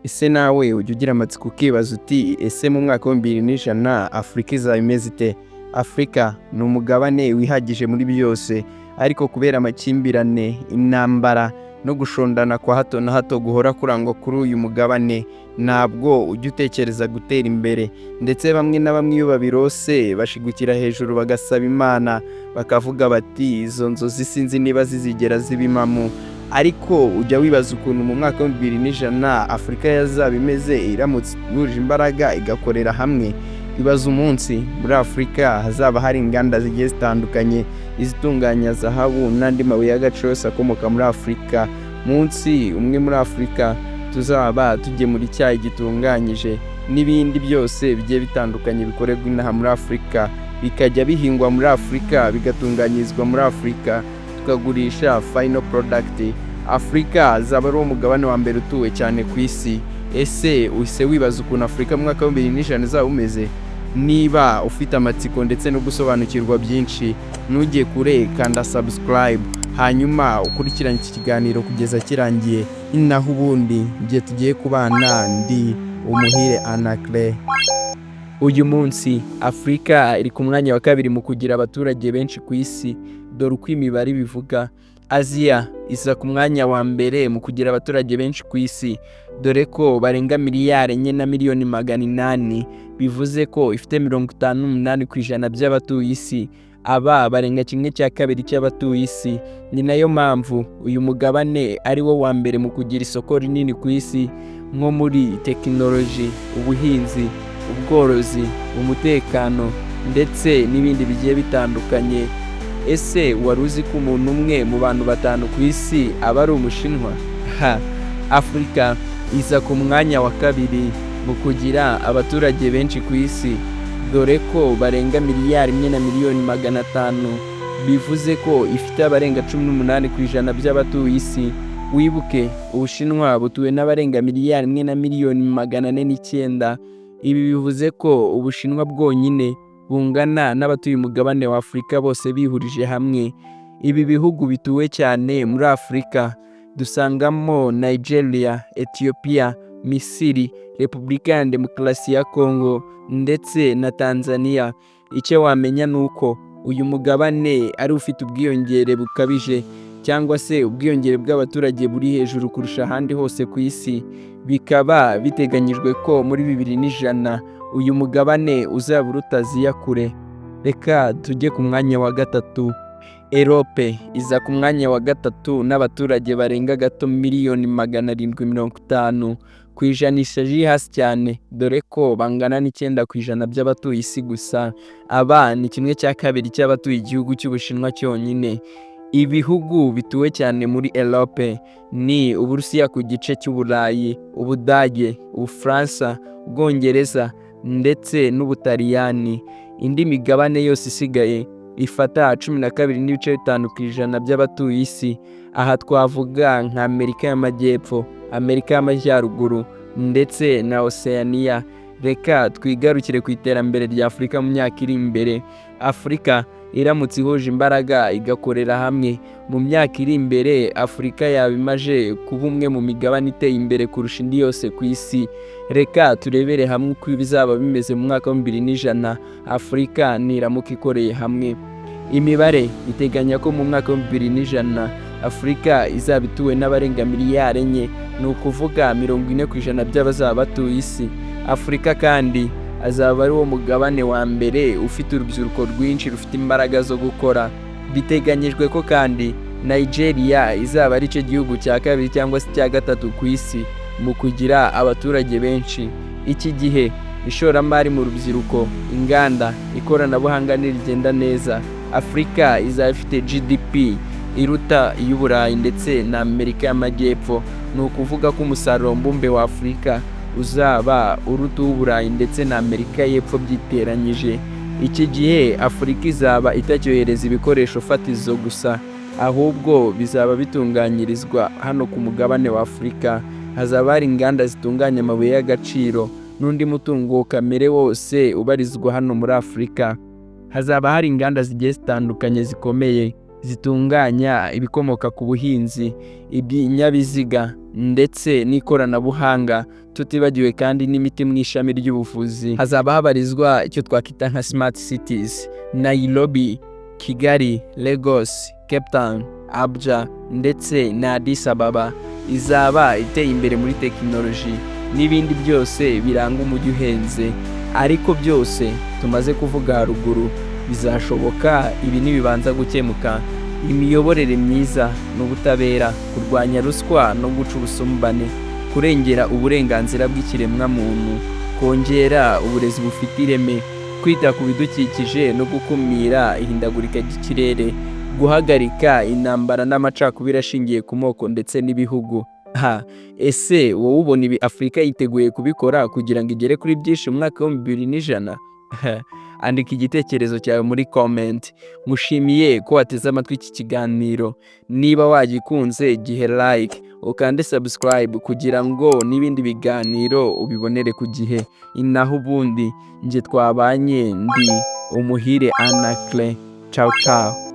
Ese nawe ujya ugira amatsiko ukibaza uti ese mu mwaka wa 2100 Afurika izaba imeze ite? Afurika ni umugabane wihagije muri byose, ariko kubera amakimbirane, intambara no gushondana kwa hato na hato guhora kurangwa kuri uyu mugabane, ntabwo ujya utekereza gutera imbere. Ndetse bamwe na bamwe iyo babirose bashigukira hejuru bagasaba Imana, bakavuga bati izo nzozi sinzi niba zizigera zibimamo. Ariko ujya wibaza ukuntu mu mwaka wa 2100 Afurika yazaba imeze iramutse ihuje imbaraga igakorera hamwe. Ibaza umunsi muri Afurika hazaba hari inganda zigiye zitandukanye, izitunganya zahabu n'andi mabuye y'agaciro yose akomoka muri Afurika. Munsi umwe muri Afurika tuzaba tugemura icyayi gitunganyije n'ibindi byose bigiye bitandukanye bikorerwa inaha muri Afurika, bikajya bihingwa muri Afurika, bigatunganyirizwa muri Afurika, tukagurisha final product. Afurika azaba ari umugabane wa mbere utuwe cyane ku isi. Ese uhise wibaza ukuntu Afurika mu mwaka wa 2050 izaba umeze? Niba ufite amatsiko ndetse no gusobanukirwa byinshi, ntujye kure, kanda subscribe, hanyuma ukurikirane iki kiganiro kugeza kirangiye. Naho ubundi igihe tugiye kubana ndi Umuhire Anacre. Uyu munsi Afurika iri ku mwanya wa kabiri mu kugira abaturage benshi ku isi, dore uko imibare bivuga. Aziya iza ku mwanya wa mbere mu kugira abaturage benshi ku isi, dore ko barenga miliyari 4,800,000, bivuze ko ifite 58% by'abatuye isi. Aba barenga 1/2 cy'abatuye isi. Ni nayo mpamvu uyu mugabane ari wo wa mbere mu kugira isoko rinini ku isi, nko muri tekinoloji, ubuhinzi, ubworozi, umutekano ndetse n'ibindi bigiye bitandukanye. Ese wari uzi ko umuntu umwe mu bantu 5 ku isi aba ari Umushinwa? Afurika iza ku mwanya wa kabiri mu kugira abaturage benshi ku isi, dore ko barenga miliyari 1,500,000, bivuze ko ifite abarenga 18% by'abatuye isi. Wibuke Ubushinwa butuwe n'abarenga miliyari 1,409,000. Ibi bivuze ko Ubushinwa bwonyine bungana n'abatuye umugabane wa Afurika bose bihurije hamwe. Ibi bihugu bituwe cyane muri Afurika dusangamo Nigeria, Ethiopia, Misiri, Repubulika ya Demokarasi ya Kongo ndetse na Tanzania. Icyo wamenya nuko uyu mugabane ari ufite ubwiyongere bukabije, cyangwa se ubwiyongere bw'abaturage buri hejuru kurusha ahandi hose ku isi. Bikaba biteganyijwe ko muri 2100 uyu mugabane uzaba uruta Aziya kure. Reka tujye ku mwanya wa gatatu. Europe iza ku mwanya wa gatatu n'abaturage barenga gato 750,000,000 ku ijanisha riri hasi cyane, dore ko bangana n'9% by'abatuye isi gusa. Aba ni 1/2 cy'abatuye igihugu cy'Ubushinwa cyonyine. Ibihugu bituwe cyane muri Europe ni Uburusiya ku gice cy'Uburayi, Ubudage, Ubufaransa, Ubwongereza ndetse n'Ubutaliyani. Indi migabane yose isigaye ifata 12.5% by'abatuye isi. Aha twavuga nka Amerika y'Amajyepfo, Amerika y'Amajyaruguru ndetse na Oceania. Reka twigarukire ku iterambere rya Afurika mu myaka iri imbere. Afurika iramutse ihuje imbaraga igakorera hamwe, mu myaka iri imbere Afurika yaba imaje kuba umwe mu migabane iteye imbere kurusha indi yose ku isi. Reka turebere hamwe uko bizaba bimeze mu mwaka wa 2100 Afurika niramuka ikoreye hamwe. Imibare iteganya ko mu mwaka wa 2100 Afurika izaba ituwe n'abarenga miliyari 4, ni ukuvuga 40% by'abazaba batuye isi. Afurika kandi azaba ari wo mugabane wa mbere ufite urubyiruko rwinshi rufite imbaraga zo gukora. Biteganyijwe ko kandi Nigeria izaba ari cyo gihugu cya kabiri cyangwa se cya gatatu ku isi mu kugira abaturage benshi. Iki gihe ishoramari mu rubyiruko, inganda, ikoranabuhanga nirigenda neza, Afurika izaba ifite GDP iruta iy'Uburayi ndetse na Amerika y'Amajyepfo. Ni ukuvuga ko umusaruro mbumbe wa Afurika uzaba uruta uw'Uburayi ndetse na Amerika y'Epfo byiteranyije. Iki gihe Afurika izaba itacyohereza ibikoresho fatizo gusa, ahubwo bizaba bitunganyirizwa hano ku mugabane wa Afurika. Hazaba hari inganda zitunganya amabuye y'agaciro n'undi mutungo kamere wose ubarizwa hano muri Afurika. Hazaba hari inganda zigiye zitandukanye zikomeye zitunganya ibikomoka ku buhinzi, ibinyabiziga ndetse n'ikoranabuhanga, tutibagiwe kandi n'imiti mu ishami ry'ubuvuzi. Hazaba habarizwa icyo twakwita nka smart cities: Nairobi, Kigali, Lagos, Cape Town, Abuja ndetse na Addis Ababa. Izaba iteye imbere muri tekinoloji n'ibindi byose biranga umujyi uhenze, ariko byose tumaze kuvuga haruguru bizashoboka ibi nibibanza gukemuka: imiyoborere myiza n'ubutabera, kurwanya ruswa no guca ubusumbane, kurengera uburenganzira bw'ikiremwamuntu, kongera uburezi bufite ireme, kwita ku bidukikije no gukumira ihindagurika ry'ikirere, guhagarika intambara n'amacakubiri ashingiye ku moko ndetse n'ibihugu. Ese wowe ubona ibi Afurika yiteguye kubikora kugira ngo igere kuri byinshi mu mwaka wa 2100? Andika igitekerezo cyawe muri comment. Mushimiye ko wateze amatwi iki kiganiro. Niba wagikunze gihe like, ukande subscribe kugira ngo n'ibindi biganiro ubibonere ku gihe. Inaho ubundi nje twabanye ndi Umuhire Anacre. Ciao ciao.